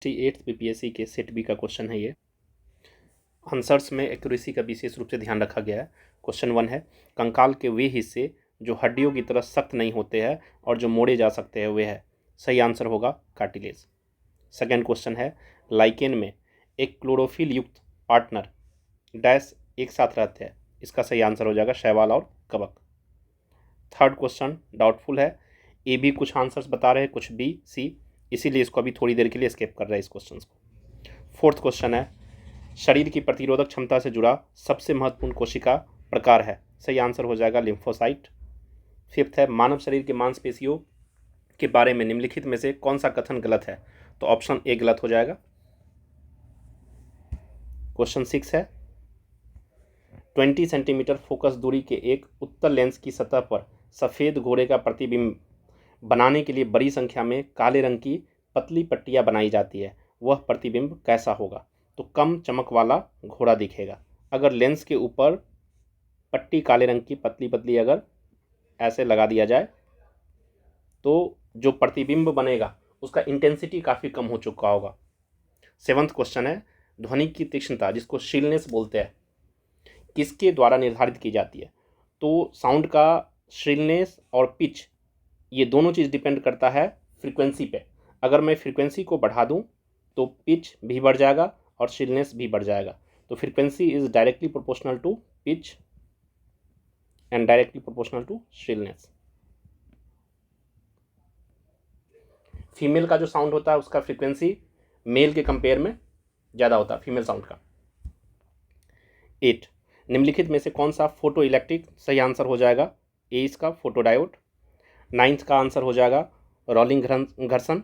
68 BPSC के set B का question है ये। आंसर्स में एक्यूरेसी का विशेष रूप से ध्यान रखा गया है। क्वेश्चन 1 है, कंकाल के वे हिस्से जो हड्डियों की तरह सख्त नहीं होते हैं और जो मोड़े जा सकते हैं वे है। सही आंसर होगा कार्टिलेज। सेकेंड क्वेश्चन है, लाइकेन में एक क्लोरोफिल युक्त पार्टनर डैश एक साथ रहते हैं। इसका सही आंसर हो जाएगा शैवाल और कवक। थर्ड क्वेश्चन डाउटफुल है, ए बी कुछ आंसर्स बता रहे हैं, कुछ बी सी, इसीलिए इसको अभी थोड़ी देर के लिए स्किप कर रहे हैं इस क्वेश्चन को। फोर्थ क्वेश्चन है, शरीर की प्रतिरोधक क्षमता से जुड़ा सबसे महत्वपूर्ण कोशिका प्रकार है। सही आंसर हो जाएगा लिम्फोसाइट। फिफ्थ है, मानव शरीर के मांसपेशियों के बारे में निम्नलिखित में से कौन सा कथन गलत है। तो ऑप्शन ए गलत हो जाएगा। क्वेश्चन 6 है, 20 सेंटीमीटर फोकस दूरी के एक उत्तल लेंस की सतह पर सफ़ेद घोड़े का प्रतिबिंब बनाने के लिए बड़ी संख्या में काले रंग की पतली पट्टियां बनाई जाती है। वह प्रतिबिंब कैसा होगा। तो कम चमक वाला घोड़ा दिखेगा। अगर लेंस के ऊपर पट्टी काले रंग की पतली पतली अगर ऐसे लगा दिया जाए तो जो प्रतिबिंब बनेगा उसका इंटेंसिटी काफ़ी कम हो चुका होगा। सेवंथ क्वेश्चन है, ध्वनि की तीक्ष्णता जिसको शिलनेस बोलते हैं किसके द्वारा निर्धारित की जाती है। तो साउंड का श्रिलनेस और पिच ये दोनों चीज़ डिपेंड करता है फ्रीक्वेंसी पे। अगर मैं फ्रीक्वेंसी को बढ़ा दूं तो पिच भी बढ़ जाएगा और श्रिलनेस भी बढ़ जाएगा। तो frequency is directly proportional to pitch and directly proportional to shrillness. Female का जो साउंड होता है उसका फ्रीक्वेंसी मेल के कंपेयर में ज़्यादा होता है फीमेल साउंड का। 8, निम्नलिखित में से कौन सा फोटो इलेक्ट्रिक सही आंसर हो जाएगा। ए इसका फोटोडायोड। 9th का आंसर हो जाएगा रोलिंग घर्षण।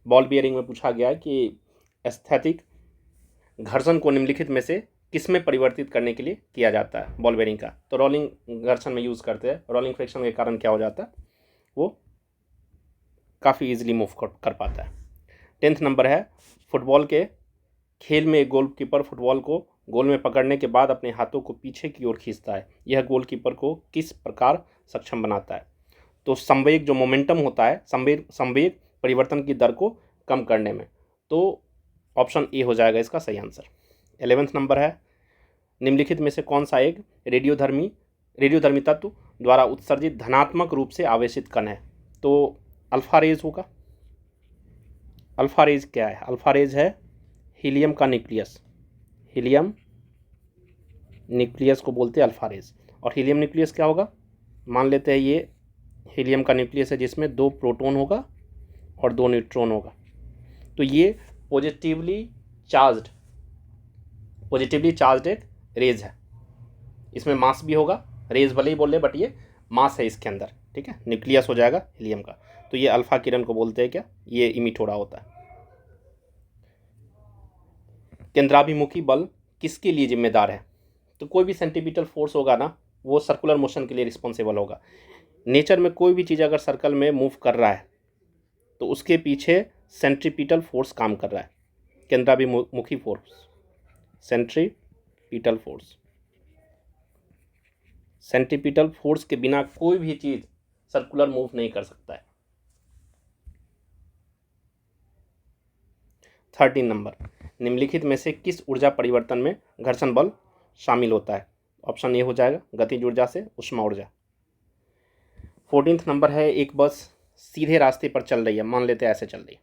बॉल बियरिंग में पूछा गया है कि एस्थेटिक घर्षण को निम्नलिखित में से किस में परिवर्तित करने के लिए किया जाता है बॉल बेयरिंग का। तो रोलिंग घर्षण में यूज़ करते हैं। रोलिंग फ्रिक्शन के कारण क्या हो जाता है, वो काफ़ी इजीली मूव कर पाता है। 10th नंबर है, फुटबॉल के खेल में एक गोलकीपर फुटबॉल को गोल में पकड़ने के बाद अपने हाथों को पीछे की ओर खींचता है। यह गोलकीपर को किस प्रकार सक्षम बनाता है। तो संवेग जो मोमेंटम होता है, संवेग परिवर्तन की दर को कम करने में। तो ऑप्शन ए हो जाएगा इसका सही आंसर। 11th नंबर है, निम्नलिखित में से कौन सा एक रेडियोधर्मी तत्व द्वारा उत्सर्जित धनात्मक रूप से आवेशित कण है। तो अल्फा रेज होगा। अल्फा रेज क्या है, अल्फा रेज है हीलियम का न्यूक्लियस। हीलियम न्यूक्लियस को बोलते हैं अल्फा रेज। और हीलियम न्यूक्लियस क्या होगा, मान लेते हैं ये हीलियम का न्यूक्लियस है जिसमें 2 प्रोटॉन होगा और 2 न्यूट्रॉन होगा। तो ये पॉजिटिवली चार्ज्ड एक रेज है। इसमें मास भी होगा, रेज भले ही बोल रहे बट ये मास है इसके अंदर, ठीक है। न्यूक्लियस हो जाएगा हीलियम का। तो ये अल्फा किरण को बोलते हैं क्या, ये इमिट हो रहा होता है। केंद्राभिमुखी बल किसके लिए जिम्मेदार है। तो कोई भी सेंट्रीपिटल फोर्स होगा ना, वो सर्कुलर मोशन के लिए रिस्पॉन्सिबल होगा। नेचर में कोई भी चीज़ अगर सर्कल में मूव कर रहा है तो उसके पीछे सेंट्रीपिटल फोर्स काम कर रहा है। केंद्राभिमुखी फोर्स, सेंट्रीपिटल फोर्स के बिना कोई भी चीज़ सर्कुलर मूव नहीं कर सकता है। 13 नंबर, निम्नलिखित में से किस ऊर्जा परिवर्तन में घर्षण बल शामिल होता है। ऑप्शन ए हो जाएगा गतिज ऊर्जा से ऊष्मा ऊर्जा। 14th नंबर है, एक बस सीधे रास्ते पर चल रही है, मान लेते हैं ऐसे चल रही है,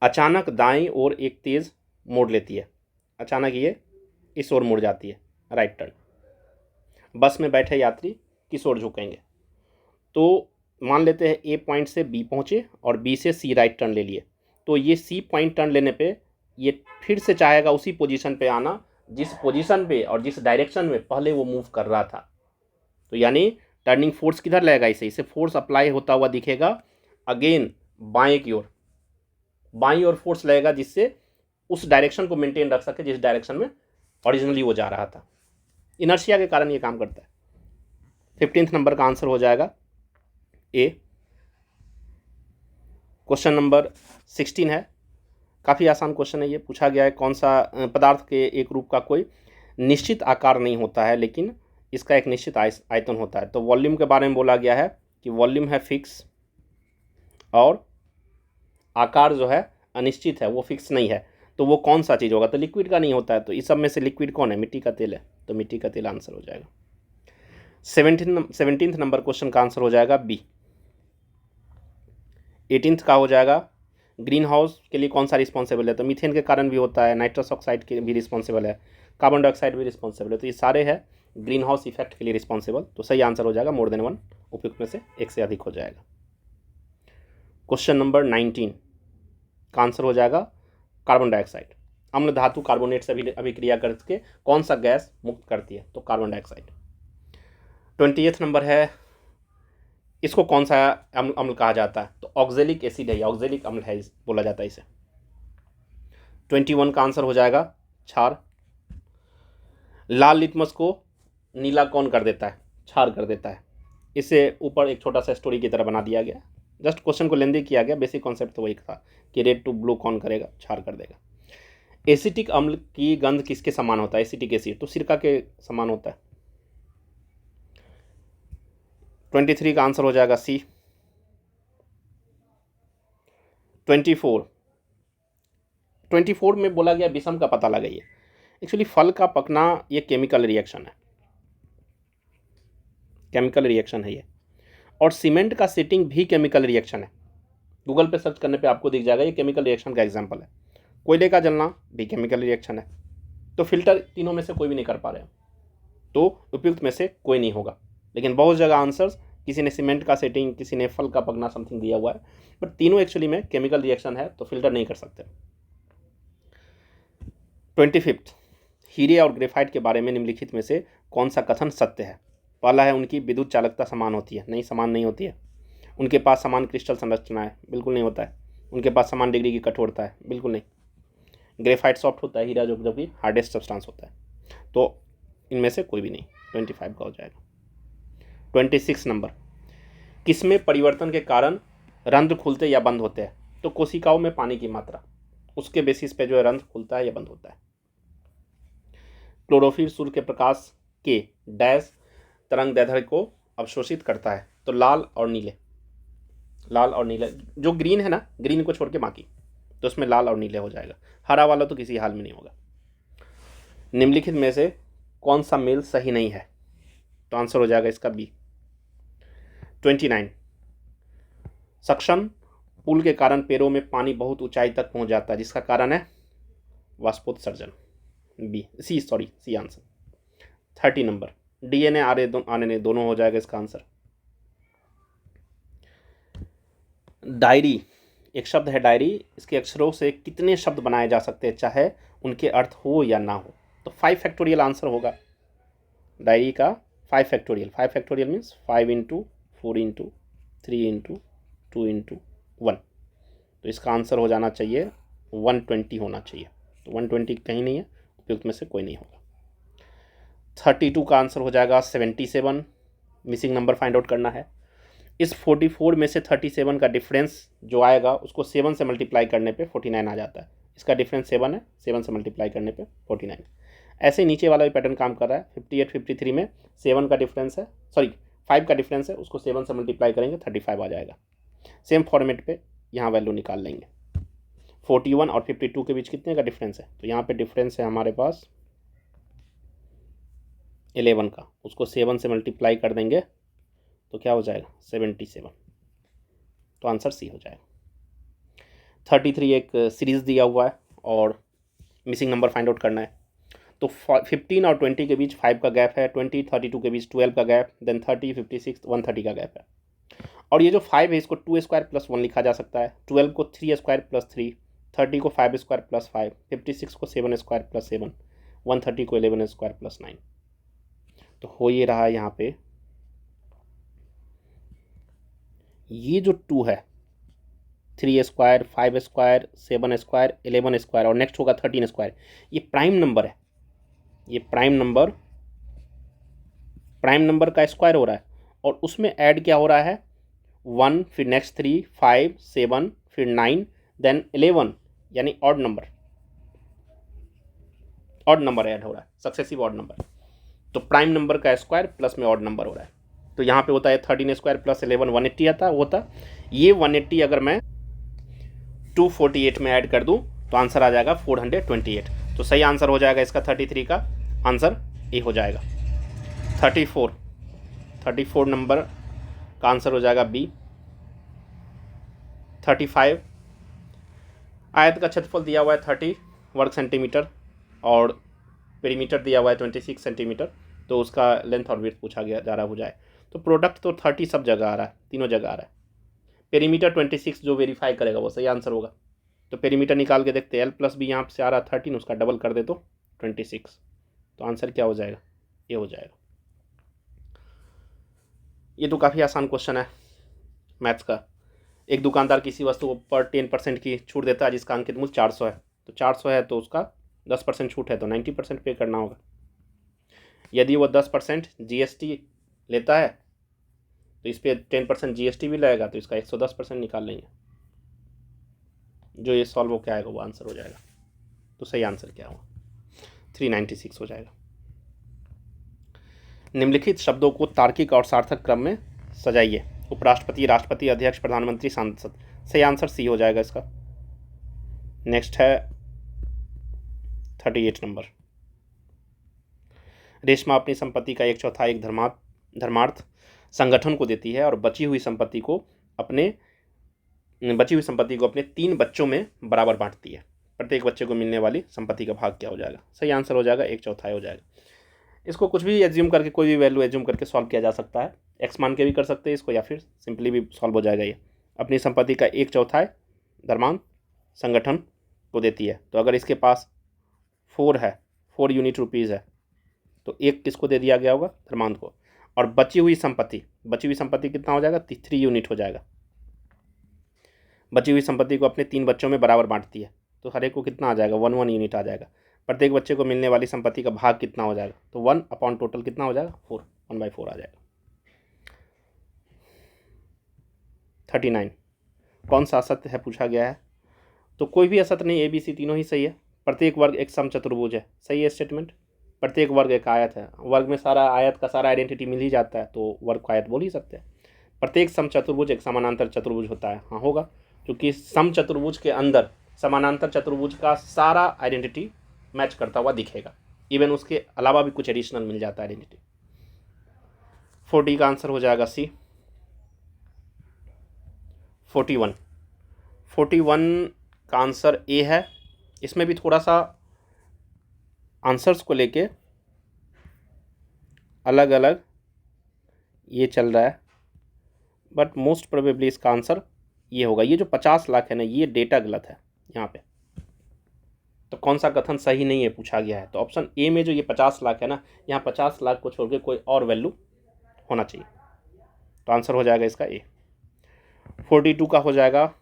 अचानक दाईं ओर एक तेज मोड़ लेती है। अचानक ये इस ओर मुड़ जाती है, राइट टर्न। बस में बैठे यात्री किस ओर झुकेंगे। तो मान लेते हैं ए पॉइंट से बी पहुँचे और बी से सी राइट टर्न ले लिए। तो ये सी पॉइंट टर्न लेने पे ये फिर से चाहेगा उसी पोजीशन पे आना जिस पोजीशन पे और जिस डायरेक्शन में पहले वो मूव कर रहा था। तो यानी टर्निंग फोर्स किधर लगेगा, इसे फोर्स अप्लाई होता हुआ दिखेगा अगेन बाएं ओर फोर्स लगेगा जिससे उस डायरेक्शन को मेंटेन रख सके जिस डायरेक्शन में ओरिजिनली वो जा रहा था। इनर्शिया के कारण ये काम करता है। 15th नंबर का आंसर हो जाएगा ए। क्वेश्चन नंबर 16 है, काफ़ी आसान क्वेश्चन है ये। पूछा गया है कौन सा पदार्थ के एक रूप का कोई निश्चित आकार नहीं होता है लेकिन इसका एक निश्चित आयतन होता है। तो वॉल्यूम के बारे में बोला गया है कि वॉल्यूम है फिक्स और आकार जो है अनिश्चित है, वो फिक्स नहीं है, तो वो कौन सा चीज़ होगा? तो लिक्विड का नहीं होता है, तो इस सब में से लिक्विड कौन है? मिट्टी का तेल है, तो मिट्टी का तेल आंसर हो जाएगा। 17th नंबर क्वेश्चन का आंसर हो जाएगा बी। 18th का हो जाएगा ग्रीन हाउस के लिए कौन सा रिस्पॉन्सिबल है? तो मीथेन के कारण भी होता है, नाइट्रस ऑक्साइड के भी रिस्पॉन्सिबल है, कार्बन डाइऑक्साइड भी रिस्पॉन्सिबल है, तो ये सारे हैं ग्रीन हाउस इफेक्ट के लिए रिस्पॉन्सिबल। तो सही आंसर हो जाएगा मोर देन 1, उपयुक्त में से एक से अधिक हो जाएगा। क्वेश्चन नंबर 19 का आंसर हो जाएगा कार्बन डाइऑक्साइड। अम्ल धातु कार्बोनेट से अभिक्रिया करके कौन सा गैस मुक्त करती है? तो कार्बन डाइऑक्साइड। 20th नंबर है, इसको कौन सा अम्ल कहा जाता है? तो ऑक्जेलिक एसिड है, ऑक्जेलिक अम्ल है बोला जाता है इसे। 21 का आंसर हो जाएगा क्षार। लाल लिटमस को नीला कौन कर देता है? क्षार कर देता है। इसे ऊपर एक छोटा सा स्टोरी की तरह बना दिया गया, जस्ट क्वेश्चन को लेंदी किया गया, बेसिक कॉन्सेप्ट तो वही था कि रेड टू ब्लू कौन करेगा? क्षार कर देगा। एसिटिक अम्ल की गंध किसके समान होता है? एसिटिक एसिड तो सिरका के समान होता है। 23 का आंसर हो जाएगा सी। 24 में बोला गया विषम का पता लगाइए। एक्चुअली फल का पकना ये केमिकल रिएक्शन है, केमिकल रिएक्शन है ये, और सीमेंट का सेटिंग भी केमिकल रिएक्शन है। गूगल पे सर्च करने पे आपको दिख जाएगा, ये केमिकल रिएक्शन का एग्जांपल है। कोयले का जलना भी केमिकल रिएक्शन है। तो फिल्टर तीनों में से कोई भी नहीं कर पा रहे हैं, तो उपयुक्त में से कोई नहीं होगा। लेकिन बहुत जगह आंसर्स किसी ने सीमेंट का सेटिंग, किसी ने फल का पकना समथिंग दिया हुआ है, बट तीनों एक्चुअली में केमिकल रिएक्शन है, तो फिल्टर नहीं कर सकते। 25 हीरे और ग्रेफाइट के बारे में निम्नलिखित में से कौन सा कथन सत्य है? पहला है उनकी विद्युत चालकता समान होती है। नहीं, समान नहीं होती है। उनके पास समान क्रिस्टल संरचना है। बिल्कुल नहीं होता है। उनके पास समान डिग्री की कठोरता है। बिल्कुल नहीं। ग्रेफाइट सॉफ्ट होता है, हीरा जो कि हार्डेस्ट सब्सटेंस होता है। तो इनमें से कोई भी नहीं। 25 का हो जाएगा। 26 नंबर, किसमें परिवर्तन के कारण रंध्र खुलते या बंद होते हैं? तो कोशिकाओं में पानी की मात्रा, उसके बेसिस पे जो है रंध्र खुलता है या बंद होता है। क्लोरोफिल सूर्य के प्रकाश के डैश तरंग दैर्ध्य को अवशोषित करता है। तो लाल और नीले, लाल और नीले, जो ग्रीन है ना, ग्रीन को छोड़ के बाकी, तो उसमें लाल और नीले हो जाएगा। हरा वाला तो किसी हाल में नहीं होगा। निम्नलिखित में से कौन सा मेल सही नहीं है? तो आंसर हो जाएगा इसका बी। 29 सक्शन पुल के कारण पैरों में पानी बहुत ऊंचाई तक पहुंच जाता है, जिसका कारण है वाष्पोत्सर्जन। C answer. 30 number, DNA RNA दोनों हो जाएगा इसका आंसर। डायरी एक शब्द है, डायरी, इसके अक्षरों से कितने शब्द बनाए जा सकते हैं, चाहे उनके अर्थ हो या ना हो? तो 5 फैक्टोरियल आंसर होगा डायरी का। 5 factorial, 5 factorial means 5 into 4 into 3 into 2 into 1, तो इसका आंसर हो जाना चाहिए 120 होना चाहिए। तो 120 कहीं नहीं है, उपयुक्त में से कोई नहीं होगा। 32 का आंसर हो जाएगा 77। मिसिंग नंबर फाइंड आउट करना है। इस 44 में से 37 का डिफरेंस जो आएगा उसको 7 से मल्टीप्लाई करने पे 49 आ जाता है। इसका डिफरेंस 7 है, 7 से मल्टीप्लाई करने पे 49। ऐसे नीचे वाला भी पैटर्न काम कर रहा है। 58 53 में 7 का डिफरेंस है, 5 का डिफरेंस है, उसको 7 से मल्टीप्लाई करेंगे 35 आ जाएगा। सेम फॉर्मेट पे यहाँ वैल्यू निकाल लेंगे। 41 और 52 के बीच कितने का डिफरेंस है? तो यहाँ पे डिफरेंस है हमारे पास 11 का, उसको 7 से मल्टीप्लाई कर देंगे तो क्या हो जाएगा 77। तो आंसर सी हो जाएगा। 33 एक सीरीज दिया हुआ है और मिसिंग नंबर फाइंड आउट करना है। तो 15 और 20 के बीच 5 का गैप है, 20 32 के बीच 12 का गैप, देन 30 56 130 का गैप है। और ये जो 5 है इसको 2 स्क्वायर प्लस 1 लिखा जा सकता है, 12 को 3 स्क्वायर प्लस 3, 30 को 5 स्क्वायर प्लस 5, 56 को 7 स्क्वायर प्लस 7, 130 को 11 स्क्वायर प्लस 9। तो हो ये रहा है यहाँ पे, ये जो 2 है 3 स्क्वायर 5 स्क्वायर 7 स्क्वायर 11 स्क्वायर और नेक्स्ट होगा 13 स्क्वायर, ये प्राइम नंबर है। ये प्राइम नंबर का स्क्वायर हो रहा है और उसमें ऐड क्या हो रहा है 1, फिर नेक्स्ट 3 5 7 फिर 9 देन 11, यानी ऑड नंबर ऐड हो रहा है, सक्सेसिव ऑड नंबर। तो प्राइम नंबर का स्क्वायर प्लस में ऑड नंबर हो रहा है। तो यहाँ पे होता है 13 स्क्वायर प्लस 11 180 आता होता। ये 180 अगर मैं 248 में ऐड कर दूँ तो आंसर आ जाएगा 428। तो सही आंसर हो जाएगा इसका 33 का आंसर ए हो जाएगा। 34 नंबर का आंसर हो जाएगा बी। 35 आयत का क्षेत्रफल दिया हुआ है 30 वर्ग सेंटीमीटर और पेरीमीटर दिया हुआ है 26 सेंटीमीटर, तो उसका लेंथ और विड्थ पूछा गया जा रहा हो जाए। तो प्रोडक्ट तो 30 सब जगह आ रहा है, तीनों जगह आ रहा है। पेरीमीटर 26 जो वेरीफाई करेगा वो सही आंसर होगा। तो पेरीमीटर निकाल के देखते हैं, एल प्लस बी यहाँ से आ रहा 13, उसका डबल कर दे तो 26, तो आंसर क्या हो जाएगा, ये हो जाएगा। ये तो काफ़ी आसान क्वेश्चन है मैथ्स का। एक दुकानदार किसी वस्तु पर 10% की छूट देता है जिसका अंकित मूल्य 400 है, तो 400 है तो उसका 10% छूट है तो 90% पे करना होगा। यदि वो 10% GST लेता है तो इस पर 10% GST भी लगेगा, तो इसका 110% निकाल लेंगे। जो ये सॉल्व होकर आएगा वो आंसर हो जाएगा। तो सही आंसर क्या हुआ, 396 हो जाएगा। निम्नलिखित शब्दों को तार्किक और सार्थक क्रम में सजाइए। उपराष्ट्रपति, राष्ट्रपति, अध्यक्ष, प्रधानमंत्री, सांसद। सही आंसर सी हो जाएगा इसका। नेक्स्ट है 38 नंबर। रेशमा अपनी संपत्ति का 1/4 एक धर्मार्थ संगठन को देती है और बची हुई संपत्ति को अपने 3 बच्चों में बराबर बांटती है। प्रत्येक बच्चे को मिलने वाली संपत्ति का भाग क्या हो जाएगा, सही आंसर हो जाएगा 1/4 हो जाएगा। इसको कुछ भी एज्यूम करके, कोई भी वैल्यू एज्यूम करके सॉल्व किया जा सकता है। एक्स मान के भी कर सकते हैं इसको, या फिर सिंपली भी सॉल्व हो जाएगा। ये अपनी संपत्ति का 1/4 धर्मांत संगठन को देती है, तो अगर इसके पास 4 है, 4 यूनिट रुपीज़ है, तो एक किसको दे दिया गया होगा, धर्मांत को। और बची हुई संपत्ति कितना हो जाएगा, 3 यूनिट हो जाएगा। बची हुई संपत्ति को अपने 3 बच्चों में बराबर बांटती है, तो हर एक को कितना आ जाएगा, 1 यूनिट आ जाएगा। प्रत्येक बच्चे को मिलने वाली संपत्ति का भाग कितना हो जाएगा, तो 1 अपॉन टोटल कितना हो जाएगा, 4, 1/4 आ जाएगा। 39 कौन सा असत्य है पूछा गया है, तो कोई भी असत्य नहीं, ABC तीनों ही सही है। प्रत्येक वर्ग एक समचतुर्भुज है, सही है स्टेटमेंट। प्रत्येक वर्ग एक आयत है, वर्ग में सारा आयत का सारा आइडेंटिटी मिल ही जाता है, तो वर्ग को आयत बोल ही सकते हैं। प्रत्येक समचतुर्भुज एक समानांतर चतुर्भुज होता है, हाँ होगा, क्योंकि समचतुर्भुज के अंदर समानांतर चतुर्भुज का सारा आइडेंटिटी मैच करता हुआ दिखेगा, इवन उसके अलावा भी कुछ एडिशनल मिल जाता है आइडेंटिटी। 40 का आंसर हो जाएगा सी। 41 का आंसर ए है। इसमें भी थोड़ा सा आंसर्स को लेके अलग अलग ये चल रहा है, बट मोस्ट प्रोबेबली इसका आंसर ये होगा। ये जो 50 लाख है ना, ये डेटा गलत है यहाँ पे, तो कौन सा कथन सही नहीं है पूछा गया है। तो ऑप्शन ए में जो ये 50 लाख है ना, यहाँ 50 लाख को छोड़ के कोई और वैल्यू होना चाहिए, तो आंसर हो जाएगा इसका ए। 42 का हो जाएगा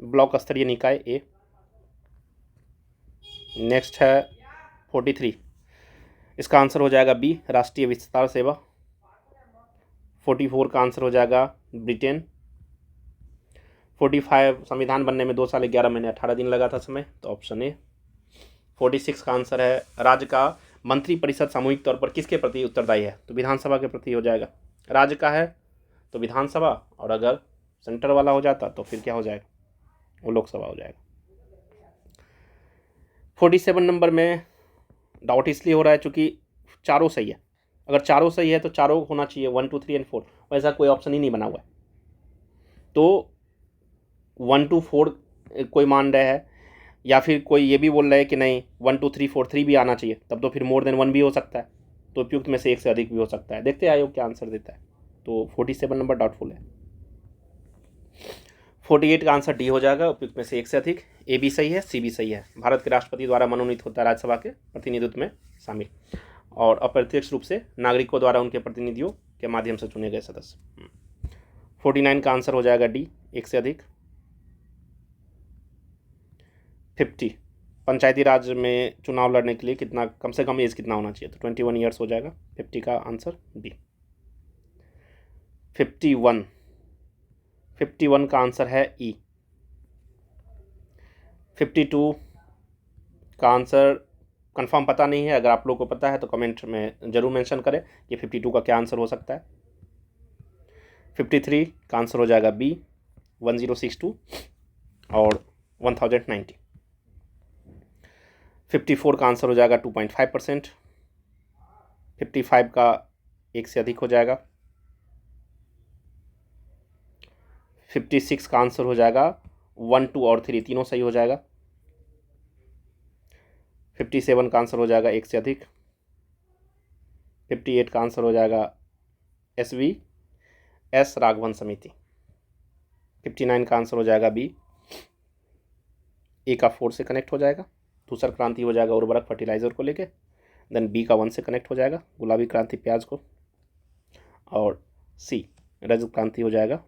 ब्लॉक स्तरीय निकाय ए। नेक्स्ट है 43, इसका आंसर हो जाएगा बी, राष्ट्रीय विस्तार सेवा। 44 का आंसर हो जाएगा ब्रिटेन। 45 संविधान बनने में 2 साल 11 महीने 18 दिन लगा था समय, तो ऑप्शन ए। 46 का आंसर है राज्य का मंत्री परिषद सामूहिक तौर पर किसके प्रति उत्तरदायी है, तो विधानसभा के प्रति हो जाएगा। राज्य का है तो विधानसभा, और अगर सेंटर वाला हो जाता तो फिर क्या हो जाएगा, वो लोकसभा हो जाएगा। 47 नंबर में डाउट इसलिए हो रहा है चूँकि चारों सही है। अगर चारों सही है तो चारों होना चाहिए, 1 2 3 और 4, वैसा कोई ऑप्शन ही नहीं बना हुआ है। तो 1 2 4 कोई मान रहा है, या फिर कोई ये भी बोल रहा है कि नहीं 1 2 3 4 3 भी आना चाहिए, तब तो फिर मोर देन 1 भी हो सकता है, तो उपयुक्त में से एक से अधिक भी हो सकता है। देखते हैं आयोग क्या आंसर देता है। तो 47 नंबर डाउटफुल है। 48 का आंसर डी हो जाएगा, उपयुक्त में से एक से अधिक। ए भी सही है, सी भी सही है। भारत के राष्ट्रपति द्वारा मनोनीत होता है राज्यसभा के प्रतिनिधित्व में शामिल, और अप्रत्यक्ष रूप से नागरिकों द्वारा उनके प्रतिनिधियों के माध्यम से चुने गए सदस्य। 49 का आंसर हो जाएगा डी, एक से अधिक। 50 पंचायती राज में चुनाव लड़ने के लिए कितना, कम से कम एज कितना होना चाहिए, तो 21 ईयर्स हो जाएगा। 50 का आंसर बी। 51 का आंसर है ई। 52 का आंसर कंफर्म पता नहीं है, अगर आप लोग को पता है तो कमेंट में ज़रूर मेंशन करें कि 52 का क्या आंसर हो सकता है। 53 का आंसर हो जाएगा बी, 1062, और 1090। 54 का आंसर हो जाएगा 2.5%। 55 का एक से अधिक हो जाएगा। 56 का आंसर हो जाएगा 1, 2 और 3 तीनों सही हो जाएगा। 57 का आंसर हो जाएगा एक से अधिक। 58 का आंसर हो जाएगा एस राघवन समिति। 59 का आंसर हो जाएगा बी, ए का 4 से कनेक्ट हो जाएगा। दूसरा क्रांति हो जाएगा उर्वरक फर्टिलाइजर को लेके। देन बी का 1 से कनेक्ट हो जाएगा, गुलाबी क्रांति प्याज को। और सी रजत क्रांति हो जाएगा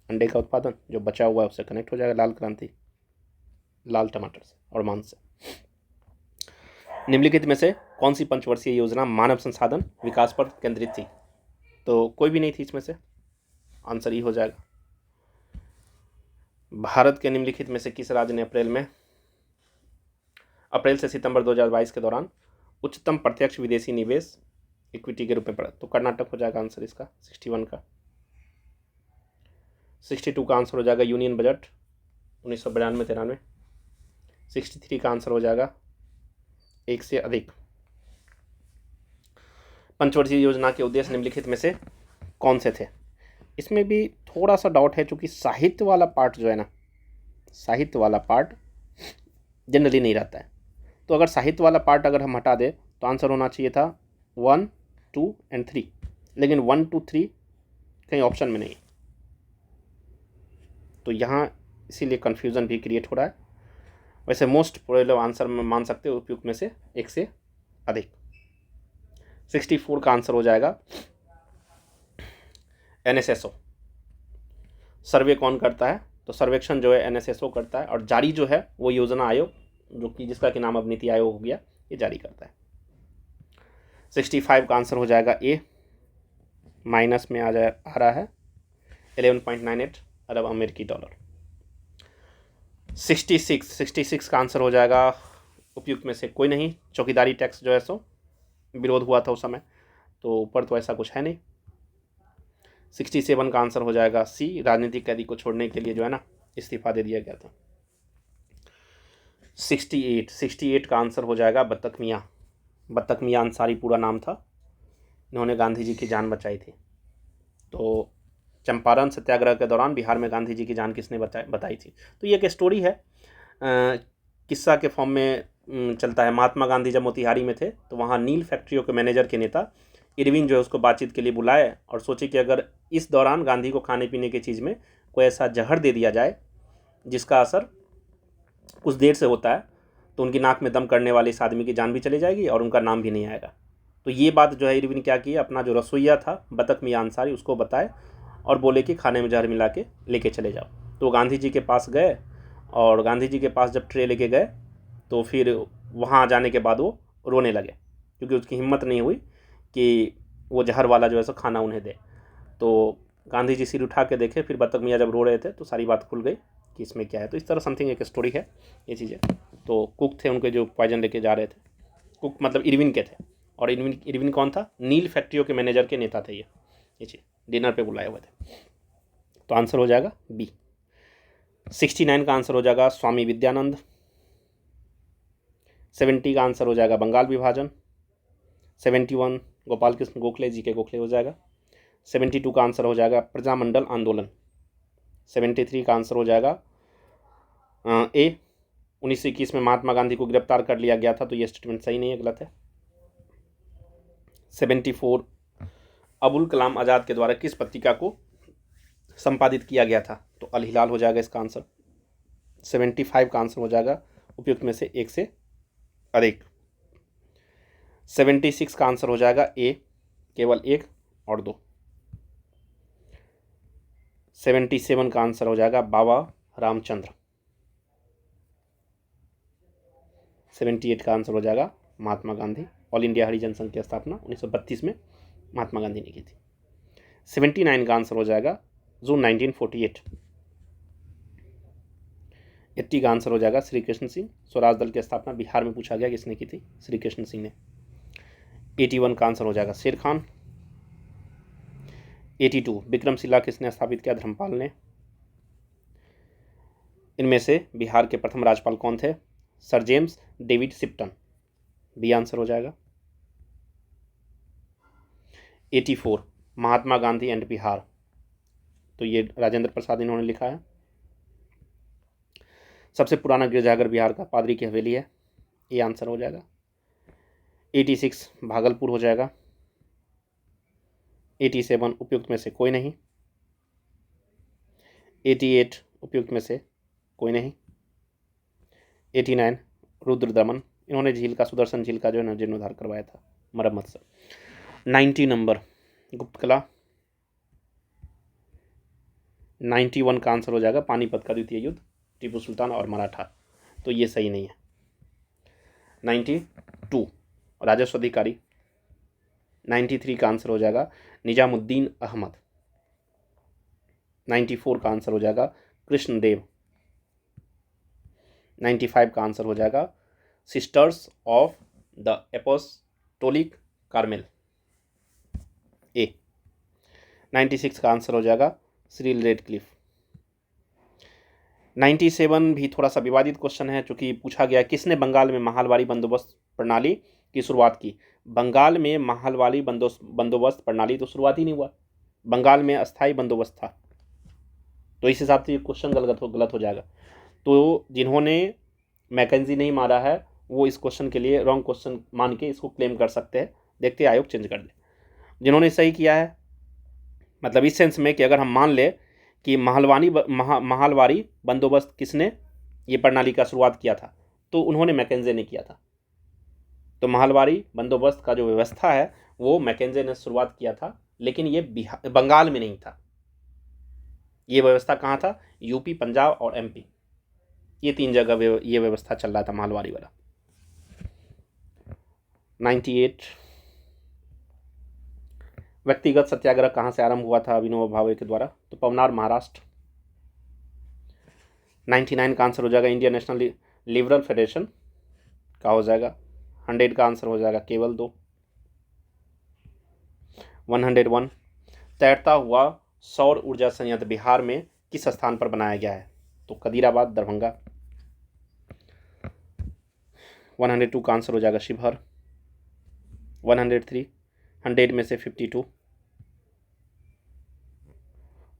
अंडे का उत्पादन, जो बचा हुआ है उससे कनेक्ट हो जाएगा लाल क्रांति, लाल टमाटर से और मांस से। निम्नलिखित में से कौन सी पंचवर्षीय योजना मानव संसाधन विकास पर केंद्रित थी? तो कोई भी नहीं थी इसमें से, आंसर ही हो जाएगा। भारत के निम्नलिखित में से किस राज्य ने अप्रैल से सितंबर 2022 के दौरान उच्चतम प्रत्यक्ष विदेशी निवेश इक्विटी के रूप में पड़ा? तो कर्नाटक हो जाएगा आंसर इसका 61 का। 62 का आंसर हो जाएगा यूनियन बजट 1992-93। 63 का आंसर हो जाएगा एक से अधिक। पंचवर्षीय योजना के उद्देश्य निम्नलिखित में से कौन से थे? इसमें भी थोड़ा सा डाउट है, क्योंकि साहित्य वाला पार्ट जो है ना, साहित्य वाला पार्ट जनरली नहीं रहता है। तो अगर साहित्य वाला पार्ट अगर हम हटा दें तो आंसर होना चाहिए था 1, 2 और 3, लेकिन 1, 2, 3 कहीं ऑप्शन में नहीं, तो यहाँ इसीलिए कन्फ्यूज़न भी क्रिएट हो रहा है। वैसे मोस्ट प्रोबेबल आंसर में मान सकते हो उपयुक्त में से एक से अधिक। 64 का आंसर हो जाएगा NSSO। सर्वे कौन करता है? तो सर्वेक्षण जो है NSSO करता है, और जारी जो है वो योजना आयोग, जो कि जिसका कि नाम अब नीति आयोग हो गया, ये जारी करता है। 65 का आंसर हो जाएगा ए, माइनस में आ रहा है 11.98 अरब अमेरिकी डॉलर। 66 का आंसर हो जाएगा उपयुक्त में से कोई नहीं, चौकीदारी टैक्स जो है सो विरोध हुआ था उस समय, तो ऊपर तो ऐसा कुछ है नहीं। 67 का आंसर हो जाएगा सी, राजनीतिक कैदी को छोड़ने के लिए जो है ना इस्तीफा दे दिया गया था। 68 का आंसर हो जाएगा बत्तख मियाँ अंसारी पूरा नाम था, इन्होंने गांधी जी की जान बचाई थी। तो चंपारण सत्याग्रह के दौरान बिहार में गांधी जी की जान किसने बताई थी? तो ये एक स्टोरी है, किस्सा के फॉर्म में चलता है। महात्मा गांधी जब मोतिहारी में थे तो वहाँ नील फैक्ट्रियों के मैनेजर के नेता इरविन जो है उसको बातचीत के लिए बुलाए और सोचे कि अगर इस दौरान गांधी को खाने पीने की चीज़ में कोई ऐसा जहर दे दिया जाए जिसका असर कुछ देर से होता है, तो उनकी नाक में दम करने वाले इस आदमी की जान भी चली जाएगी और उनका नाम भी नहीं आएगा। तो ये बात जो है इरविन क्या किया, अपना जो रसोइया था बत्तख मियाँ अंसारी, उसको बताए और बोले कि खाने में जहर मिला के लेके चले जाओ। तो गांधी जी के पास गए, और गांधी जी के पास जब ट्रे लेके गए तो फिर वहाँ जाने के बाद वो रोने लगे, क्योंकि उसकी हिम्मत नहीं हुई कि वो जहर वाला जो है सो खाना उन्हें दे। तो गांधी जी सिर उठा के देखे, फिर बत्तख मियाँ जब रो रहे थे तो सारी बात खुल गई कि इसमें क्या है। तो इस तरह समथिंग एक स्टोरी है ये चीज़ें। तो कुक थे उनके जो पॉइजन लेके जा रहे थे, कुक मतलब इरविन के थे, और इरविन कौन था? नील फैक्ट्रियों के मैनेजर के नेता थे ये चीज़, डिनर पे बुलाए हुए थे। तो आंसर हो जाएगा बी। 69 का आंसर हो जाएगा स्वामी विद्यानंद। 70 का आंसर हो जाएगा बंगाल विभाजन। 71 गोपाल कृष्ण गोखले जी के गोखले हो जाएगा। 72 का आंसर हो जाएगा प्रजामंडल आंदोलन। 73 का आंसर हो जाएगा ए, 1921 में महात्मा गांधी को गिरफ्तार कर लिया गया था, तो ये स्टेटमेंट सही नहीं है, गलत है। 74 अबुल कलाम आज़ाद के द्वारा किस पत्रिका को संपादित किया गया था? तो अल हिलाल हो जाएगा इसका आंसर। 75 का आंसर हो जाएगा उपयुक्त में से एक से अधिक। 76 का आंसर हो जाएगा ए, केवल 1 और 2। 77 का आंसर हो जाएगा बाबा रामचंद्र। 78 का आंसर हो जाएगा महात्मा गांधी। ऑल इंडिया हरिजन संघ की स्थापना 1932 में महात्मा गांधी ने की थी। 79 का आंसर हो जाएगा जून 1948। 80 का आंसर हो जाएगा श्री कृष्ण सिंह। स्वराज दल की स्थापना बिहार में पूछा गया किसने की थी? श्री कृष्ण सिंह ने। 81 का आंसर हो जाएगा शेर खान। 82 विक्रमशिला किसने स्थापित किया? धर्मपाल ने। इनमें से बिहार के प्रथम राज्यपाल कौन थे? Sir James David Shipton, B answer हो जाएगा। 84 महात्मा गांधी एंड बिहार, तो ये राजेंद्र प्रसाद इन्होंने लिखा है। सबसे पुराना गिरजाघर बिहार का पादरी की हवेली है, ये आंसर हो जाएगा। 86 भागलपुर हो जाएगा। 87 उपयुक्त में से कोई नहीं। 88 उपयुक्त में से कोई नहीं। 89 रुद्रदमन, इन्होंने झील का, सुदर्शन झील का जो है ना जीर्णोद्धार करवाया था मरम्मत से। 90 नंबर गुप्त कला। 91 का आंसर हो जाएगा पानीपत का द्वितीय युद्ध, टीपू सुल्तान और मराठा, तो ये सही नहीं है। 92 राजस्व अधिकारी। 93 का आंसर हो जाएगा निजामुद्दीन अहमद। 94 का आंसर हो जाएगा कृष्णदेव। 95 का आंसर हो जाएगा sisters of the Apostolic Carmel, A. 96 का आंसर हो जाएगा सिरिल रेडक्लिफ। 97 भी थोड़ा सा विवादित क्वेश्चन है, चूंकि पूछा गया किसने बंगाल में माहलवारी बंदोबस्त प्रणाली की शुरुआत की। बंगाल में माहलवारी बंदोबस्त प्रणाली तो शुरुआत ही नहीं हुआ, बंगाल में अस्थायी बंदोबस्त था, तो इस हिसाब से ये क्वेश्चन गलत हो जाएगा। तो जिन्होंने मैकेंजी नहीं मारा है वो इस क्वेश्चन के लिए रॉन्ग क्वेश्चन मान के इसको क्लेम कर सकते हैं, देखते हैं आयोग चेंज कर दे। जिन्होंने सही किया है, मतलब इस सेंस में कि अगर हम मान ले कि माहलवारी बंदोबस्त किसने ये प्रणाली का शुरुआत किया था, तो उन्होंने मैकेंजे ने किया था। तो माहलवारी बंदोबस्त का जो व्यवस्था है वो मैकेंजे ने शुरुआत किया था, लेकिन ये बंगाल में नहीं था। ये व्यवस्था कहाँ था? यूपी, पंजाब और एमपी, ये 3 जगह ये व्यवस्था चल रहा था माहलवारी वाला। 98 व्यक्तिगत सत्याग्रह कहाँ से आरंभ हुआ था विनोबा भावे के द्वारा? तो पवनार, महाराष्ट्र। 99 का आंसर हो जाएगा इंडियन नेशनल लिबरल फेडरेशन का हो जाएगा। 100 का आंसर हो जाएगा केवल 2। 101 तैरता हुआ सौर ऊर्जा संयंत्र बिहार में किस स्थान पर बनाया गया है? तो कदीराबाद, दरभंगा। 102 का आंसर हो जाएगा शिवहर। 103 100 में से 52।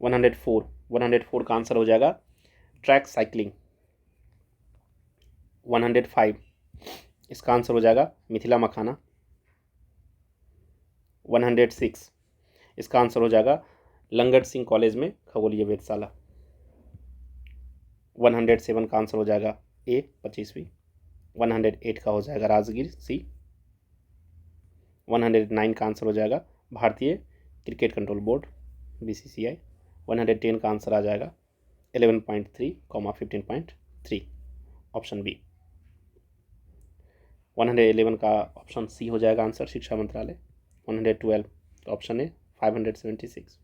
104 का आंसर हो जाएगा ट्रैक साइकिलिंग। 105 इसका आंसर हो जाएगा मिथिला मखाना। 106 इसका आंसर हो जाएगा लंगट सिंह कॉलेज में खगोलीय वेधशाला। 107 का आंसर हो जाएगा ए 25वीं। 108 का हो जाएगा राजगीर, सी। 109 का आंसर हो जाएगा भारतीय क्रिकेट कंट्रोल बोर्ड, BCCI। 110 का आंसर आ जाएगा 11.3, 15.3, ऑप्शन बी। 111 का ऑप्शन सी हो जाएगा आंसर, शिक्षा मंत्रालय। 112 ऑप्शन ए 576।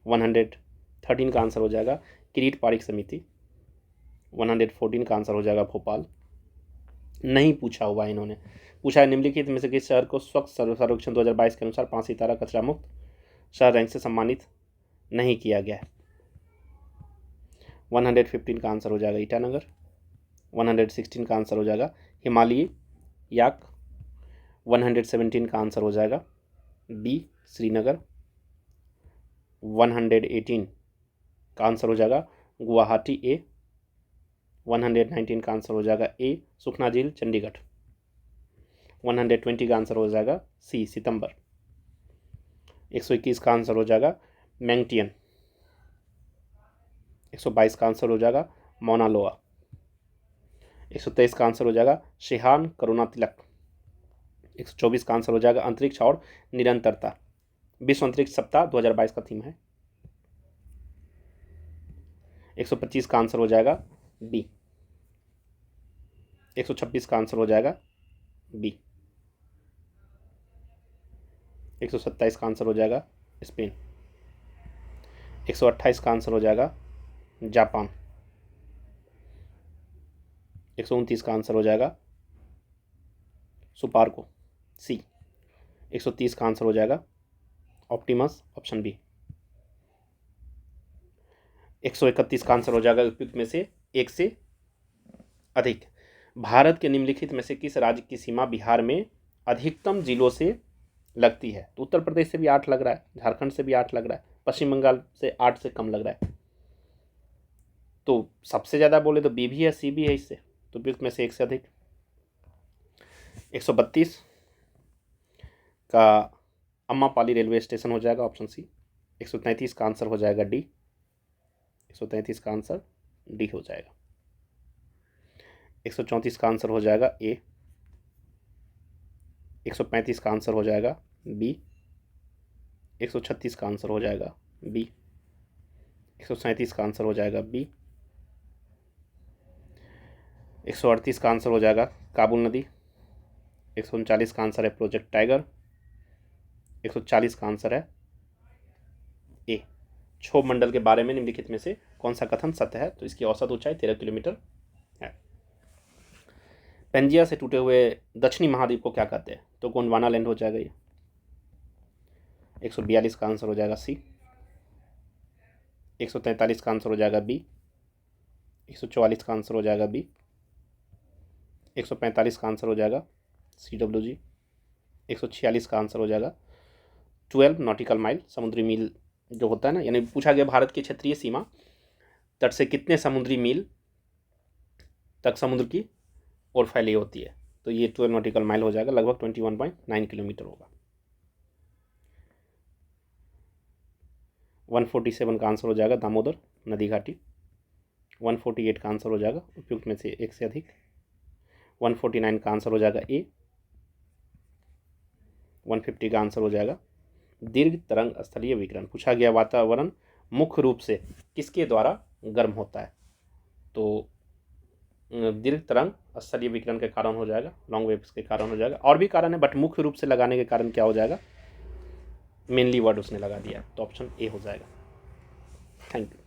113 का आंसर हो जाएगा किरीट पारिक समिति। 114 का आंसर हो जाएगा भोपाल। नहीं पूछा हुआ है, इन्होंने पूछा है निम्नलिखित में से किस शहर को स्वच्छ सर्वेक्षण 2022 के अनुसार 5 सितारा कचरा मुक्त शहर रैंक से सम्मानित नहीं किया गया है। 115 का आंसर हो जाएगा ईटानगर। 116 का आंसर हो जाएगा हिमालयी याक। 117 का आंसर हो जाएगा बी श्रीनगर। 118 का आंसर हो जाएगा गुवाहाटी, ए। 119 का आंसर हो जाएगा ए सुखना झील, चंडीगढ़। 120 का आंसर हो जाएगा सी सितंबर। 121 का आंसर हो जाएगा मैंगटियन। 122 का आंसर हो जाएगा मौना लोआ। 123 का आंसर हो जाएगा शिहान करुणा तिलक। 124 का आंसर हो जाएगा अंतरिक्ष और निरंतरता, विश्व अंतरिक्ष सप्ताह 2022 का थीम है। 125 का आंसर हो जाएगा बी। 126 का आंसर हो जाएगा बी। 127 का आंसर हो जाएगा स्पेन। 128 का आंसर हो जाएगा जापान। 129 का आंसर हो जाएगा सुपार्को, सी। 130 का आंसर हो जाएगा ऑप्टिमस, ऑप्शन बी। 131 का आंसर हो जाएगा उपयुक्त में से एक से अधिक। भारत के निम्नलिखित में से किस राज्य की सीमा बिहार में अधिकतम जिलों से लगती है? तो उत्तर प्रदेश से भी 8 लग रहा है, झारखंड से भी 8 लग रहा है, पश्चिम बंगाल से 8 से कम लग रहा है। तो सबसे ज़्यादा बोले तो बी भी है, सी भी है इससे, तो उपयुक्त में से एक से अधिक। 132 का अम्मापाली रेलवे स्टेशन हो जाएगा, ऑप्शन सी। 133 का आंसर हो जाएगा डी। 133 का आंसर डी हो जाएगा। 134 का आंसर हो जाएगा ए। 135 का आंसर हो जाएगा बी। 136 का आंसर हो जाएगा बी। 137 का आंसर हो जाएगा बी। 138 का आंसर हो जाएगा काबुल नदी। 139 का आंसर है प्रोजेक्ट टाइगर। 140 का आंसर है ए। क्षोभ मंडल के बारे में निम्नलिखित में से कौन सा कथन सत्य है? तो इसकी औसत ऊंचाई 13 किलोमीटर है। पेंजिया से टूटे हुए दक्षिणी महाद्वीप को क्या कहते हैं? तो गोंडवाना लैंड हो जाएगा ये। 142 का आंसर हो जाएगा सी। 143 का आंसर हो जाएगा बी। 144 का आंसर हो जाएगा बी। 145 का आंसर हो जाएगा CWG। 146 का आंसर हो जाएगा 12 नॉटिकल माइल, समुद्री मील जो होता है ना, यानी पूछा गया भारत की क्षेत्रीय सीमा तट से कितने समुद्री मील तक समुद्र की ओर फैली होती है? तो ये 12 नॉटिकल माइल हो जाएगा, लगभग 21.9 किलोमीटर होगा। 147 का आंसर हो जाएगा दामोदर नदी घाटी। 148 का आंसर हो जाएगा उपयुक्त में से एक से अधिक। 149 का आंसर हो जाएगा ए। 150 का आंसर हो जाएगा दीर्घ तरंग स्थलीय विकिरण। पूछा गया वातावरण मुख्य रूप से किसके द्वारा गर्म होता है? तो दीर्घ तरंग स्थलीय विकिरण के कारण हो जाएगा, लॉन्ग वेव्स के कारण हो जाएगा। और भी कारण है बट मुख्य रूप से लगाने के कारण क्या हो जाएगा? मेनली वर्ड उसने लगा दिया, तो ऑप्शन ए हो जाएगा। Thank you.